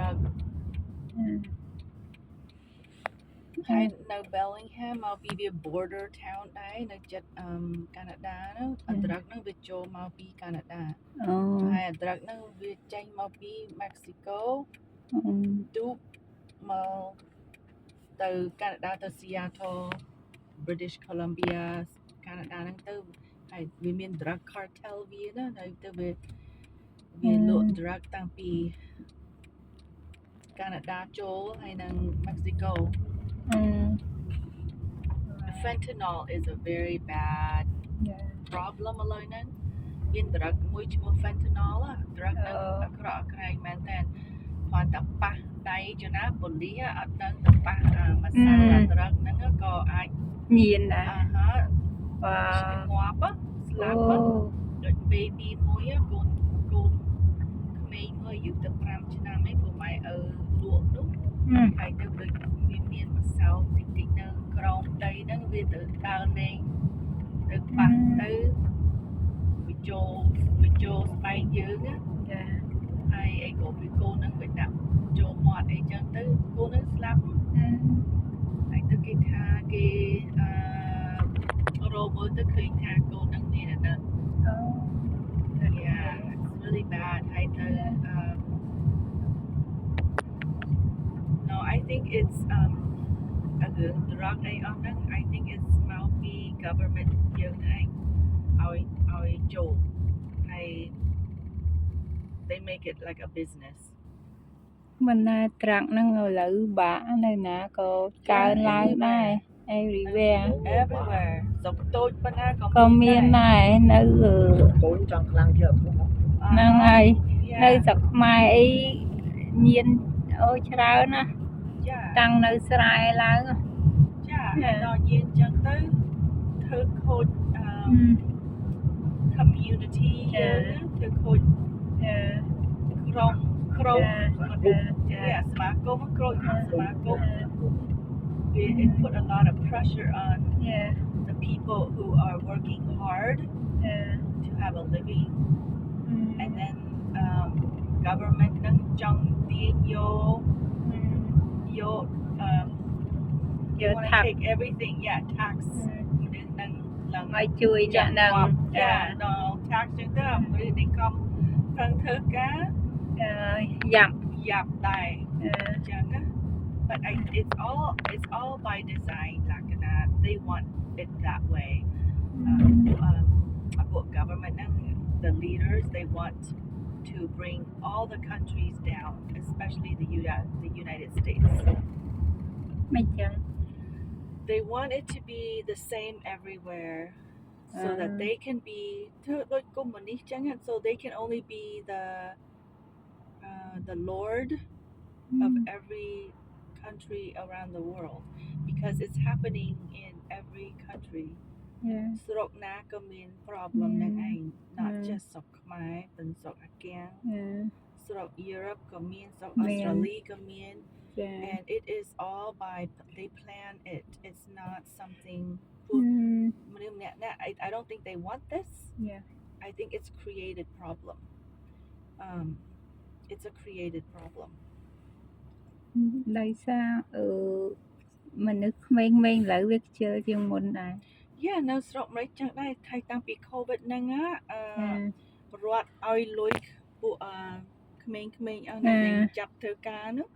drug ហើយនៅ Bellingham មកពីវា border town ដែរនៅចិត្តកាណាដានោះ drug ហ្នឹងវាចូលមកពីកាណាដាហើយ drug ហ្នឹងវាចេញមកពី Mexico ទូកមកទៅកាណាដាទៅ Seattle British Columbia កាណាដាហ្នឹងទៅហើយវាមាន drug cartel វាណាហើយទៅវាលក់ drug តាំងពីកាណាដាចូលហើយនឹង Mexico fentanyl is a very bad problem ឥឡូវហ្នឹងមាន drug មួយឈ្មោះ fentanyl drug ហ្នឹងអាក្រក់អាក្រៃមែនតើគ្រាន់តែប៉ះដៃចណាប៉ូលីសអត់ដឹងទៅប៉ះម្សៅ drug ហ្នឹងក៏អាចញៀនដែរស្ងាប់ស្លាប់ដូច baby មួយកូនក្មេងមួយអាយុទៅ5ឆ្នាំឯងព្រោះម៉ែឪលក់នោះហើយទៅដូចវាមានម្សៅតិចតិចនៅក្រោមដីហ្នឹងវាទៅដើរលេងទៅប៉ះទៅវាចូលស្បែកយើងណាហើយអីក៏វាកូនហ្នឹងវាដាក់ចូលមាត់អីចឹងទៅកូនហ្នឹងស្លាប់ហើយទៅគេថាគេរោមើលទៅឃើញថាកូនហ្នឹងមានអាហ្នឹងyeah it's really bad ហើយទៅno I think it's drug អីអស់ហ្នឹង I think it's មកពី government យើងឯងឲ្យចូលហើយ they make it like a business មិនណាត្រាក់ហ្នឹងឥឡូវបាក់នៅណាក៏កើនឡើងដែរ everywhere សុកតូចប៉ុណ្ណាក៏មានដែរនៅតូចចង់ខ្លាំងជាប់ហ្នឹងហើយនៅស្រុកខ្មែរអីញៀនអូច្រើនណាតាំងនៅស្រែឡើងចាដល់ញៀនចឹងទៅធ្វើខូចcommunity យើងធ្វើខូចក្រុមសមាគមក្រូចសមាគម it put a lot of pressure on the people who are working hard to have a living and then government នឹងចង់ទាញយកtake everything tax នឹងឡើងឲ្យជួយអ្នកនឹងដល់ tax ចឹងទៅឬនិគមប្រឹងធ្វើការយ៉ាប់ដែរចឹងណា but it's all by design like that they want it that way government the leaders they want to bring all the countries down especially the United States មិនចឹង they want it to be the same everywhere so that they can be ធ្វើដូចកុម្មុយនីសចឹង so they can only be the lord of every country around the world because it's happening in every country ស្រុកណាក៏មាន problem ហ្នឹងឯង not just ស្រុកខ្មែរប៉ុន្តែស្រុកអាហ្គាំងស្រុក Europe ក៏មានស្រុក Australia ក៏មាន and it is all by they plan it it's not something I don't think they want this I think it's created problem it's a created problem ដោយសារមនុស្សក្មេងៗឥឡូវវាខ្ជិលជាងមុនដែរ នៅស្រុកអាមេរិកចឹងដែរថៃតាំងពី COVID ហ្នឹងរដ្ឋឲ្យលុយពួកក្មេងៗអស់ហ្នឹងចាប់ធ្វើការនោះ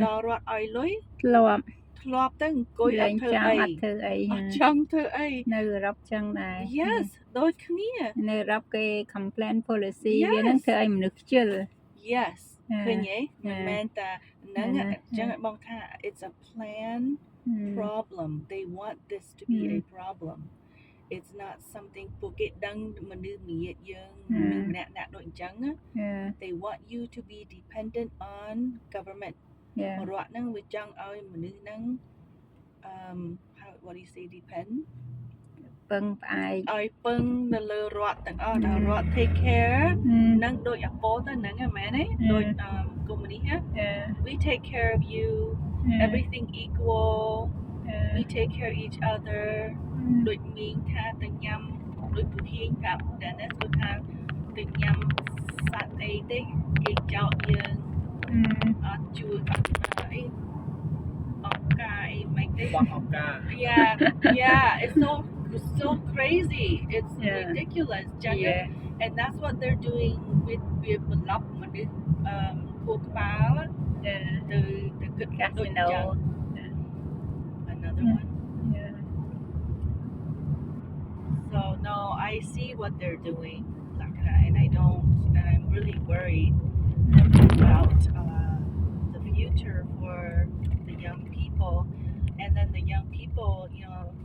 ដល់រដ្ឋឲ្យលុយធ្លាប់ទៅអង្គុយអត់ធ្វើអីអត់ចង់ធ្វើអីនៅអឺរ៉ុបចឹងដែរ Yes ដូចគ្នានៅអឺរ៉ុបគេ complaint policy វានឹងធ្វើឲ្យមនុស្សខ្ជិល Yes ឃើញទេមិនមែនតែហ្នឹងចឹងបងថា it's a plan problem they want this to be a problem it's not something ពួកគេដឹងមនុស្សមាត្រយើងម្នាក់ដូចអញ្ចឹង they want you to be dependent on government រដ្ឋហ្នឹងវាចង់ឲ្យមនុស្សហ្នឹង what do you say depend ពឹងផ្អែកឲ្យពឹងនៅលើរដ្ឋទាំងអស់ដល់រដ្ឋ take care នឹងដូចអាប៉ូទៅហ្នឹងហ៎មែនទេដូចកុម្មុយនីស we take care of you everything equal we take care of each other ដូចមីងថាទៅញ៉ាំដូចពូហៀងប្រាប់ Dennis គាត់ថាទៅញ៉ាំសាច់អីទេគេចោទយើងអត់ yeah, it's so crazy. It's Yeah. ridiculous. Jangan, Yeah. and that's what they're doing with block money pork bar Yeah. the good Casino. another one. Yeah. So no, I see what they're doing, and I'm really worried about the future for the young people, and then the young people,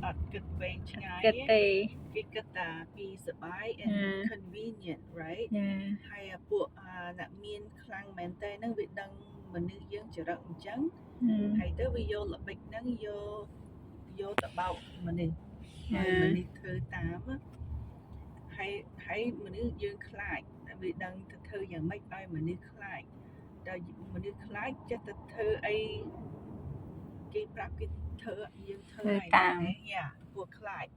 at good wage, Good day. get that be survive and convenient, right? Yeah. ហើយពួកអ្នកមានខ្លាំងមែនតើនឹងវាដឹងមនុស្សយើងចរិតអញ្ចឹងហើយទៅវាយកល្បិចហ្នឹងយកទៅបោកមនុស្សហើយមនុស្សធ្វើតាមហើយមនុស្សយើងខ្លាចវាដឹងទៅធ្វើយ៉ាងម៉េចឲ្យមនុស្សខ្លាចដល់មនុស្សខ្លាចចេះតែធ្វើអីគេប្រាប់គេធ្វើយើងធ្វើឲ្យតាម Yeah ពួកខ្លាច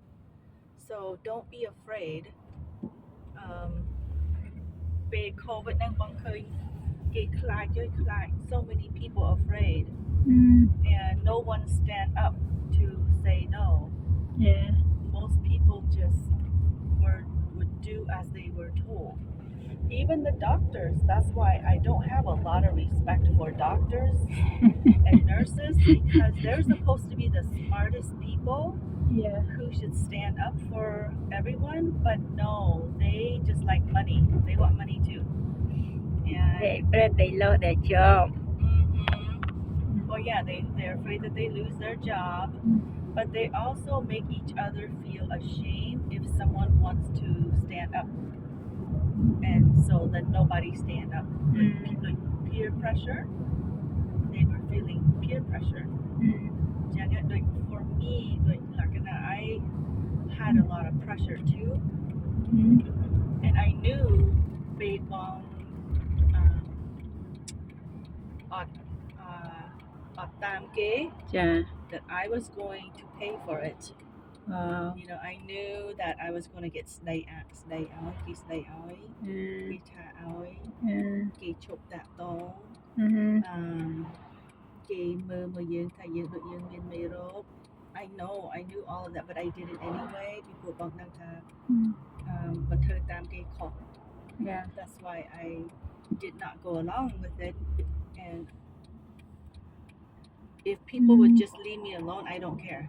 so don't be afraid ពេល COVID ហ្នឹងបងឃើញគេខ្លាច so many people afraid and no one stand up to say no. Yeah. Most people just would do as they were told. Even the doctors, that's why I don't have a lot of respect for doctors and nurses because they're supposed to be the smartest people who should stand up for everyone, but no, they just like money. They want money too. And they lose their job. Well, yeah, they're afraid that they lose their job, but they also make each other feel ashamed if someone wants to stand up. And so that nobody stand up. Like peer pressure, they were feeling peer pressure. Like for me, I had a lot of pressure too. And I knew based on that I was going to pay for it. Wow. I knew that I was going to get snake out, chop that dog. គេមើលមកយើងថាយើងដូចយើងមានមេរោគ I knew all of that but I did it anyway ពីព្រោះបងដឹងថាបើធ្វើតាមគេខុស Yeah. That's why I did not go along with it and if people would just leave me alone I don't care.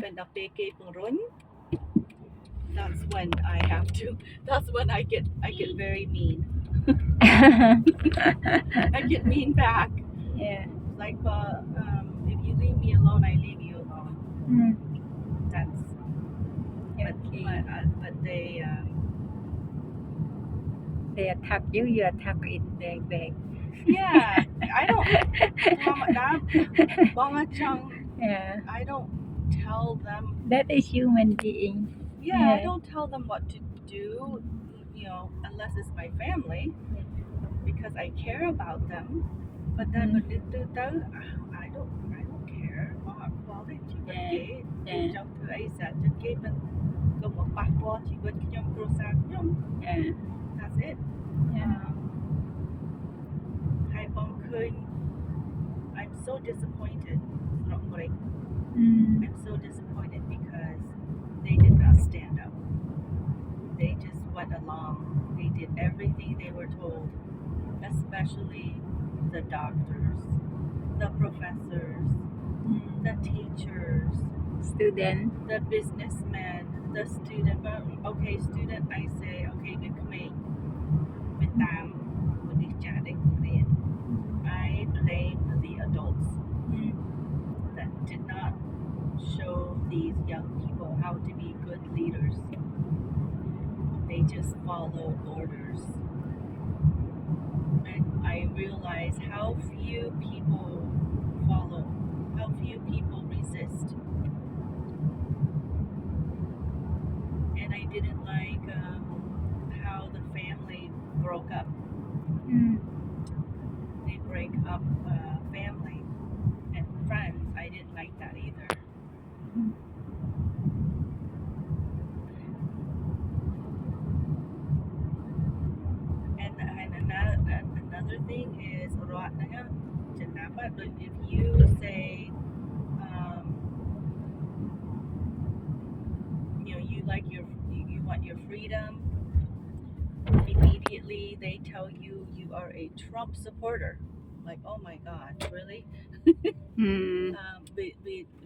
When the PK pengron, that's when I get very mean. I get mean back. Yeah. Like if you leave me alone, I leave you alone. That's but they attack you attack it back. Yeah, I don't Mama Chung. Yeah. I don't tell them. That is human being. Yeah, I don't tell them what to do, unless it's my family, because I care about them. But then I don't care. Trong thứ ấy sẽ chất kế bên có một bát bó chỉ với nhóm pro sa nhóm. That's it. Hai bông khơi. I'm so disappointed. I'm so disappointed because they did not stand up. They just went along. They did everything they were told, especially the doctors, the professors, the teachers, student, the businessmen, the student. Okay, student, I say, okay, I blame the adults that did not show these young people how to be good leaders. They just followed orders. And I realize how few people follow, how few people resist. And I didn't like how the family broke up. They break up family and friends. I didn't like that either. And another thing is if you say like you want your freedom, immediately they tell you you are a Trump supporter. Like, oh my God, really?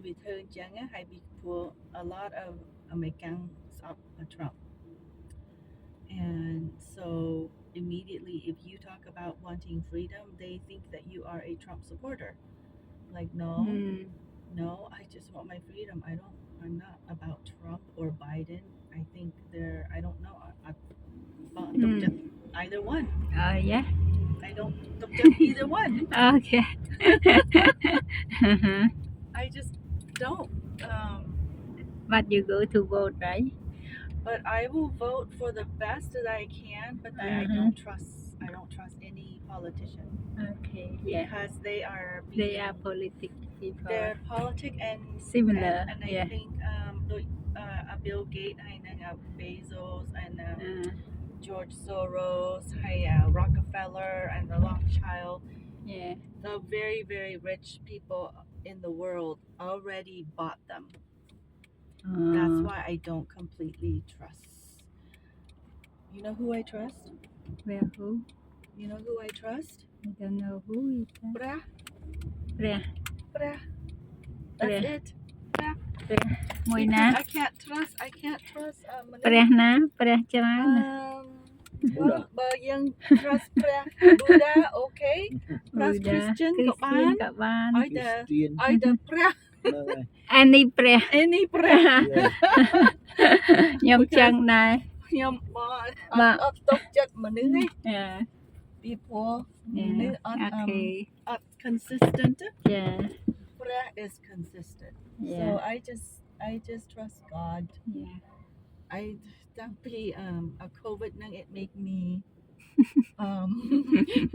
Vì thơ chẳng á, hay bị for a lot of Americans up Trump. And so immediately if you talk about wanting freedom, they think that you are a Trump supporter. Like, no, I just want my freedom. I'm not about Trump or Biden. I think I don't know. Either one. Yeah. I don't object either one. Okay. I just don't. But you go to vote, right? But I will vote for the best that I can. But I don't trust. I don't trust any politician. Okay. Yeah. Because they are politic people. They're politic and similar. And I think Bill Gates ហើយនឹង Bezos and George Soros ហើយ Rockefeller and the Rothschild. Yeah. The very, very rich people in the world already bought them. That's why I don't completely trust. You know who I trust? Well, who? You know who I trust? I don't know who is that. Brah. Brah. Brah. That's Brah. it.មួយណា I can't trust មនុស្ស ព្រះណាព្រះច្រើនណា បើយើង trust ព្រះ Buddha okay trust Christian ក៏បាន ក៏បាន ឲ្យតែព្រះ Any ព្រះ any ព្រះ ខ្ញុំចឹងដែរ ខ្ញុំអត់ទុកចិត្តមនុស្សទេ Yeah. ពីព្រោះមនុស្សអត់ Okay. អត់ consistent Yeah. ព្រះ is consistent. Yeah. So I just trust God. Yeah. I តាំងពី a COVID ហ្នឹង it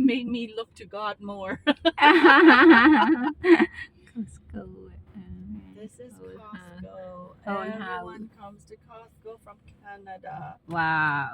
made me look to God more. Costco. This is Costco. Own house. Everyone comes to Costco from Canada. Wow.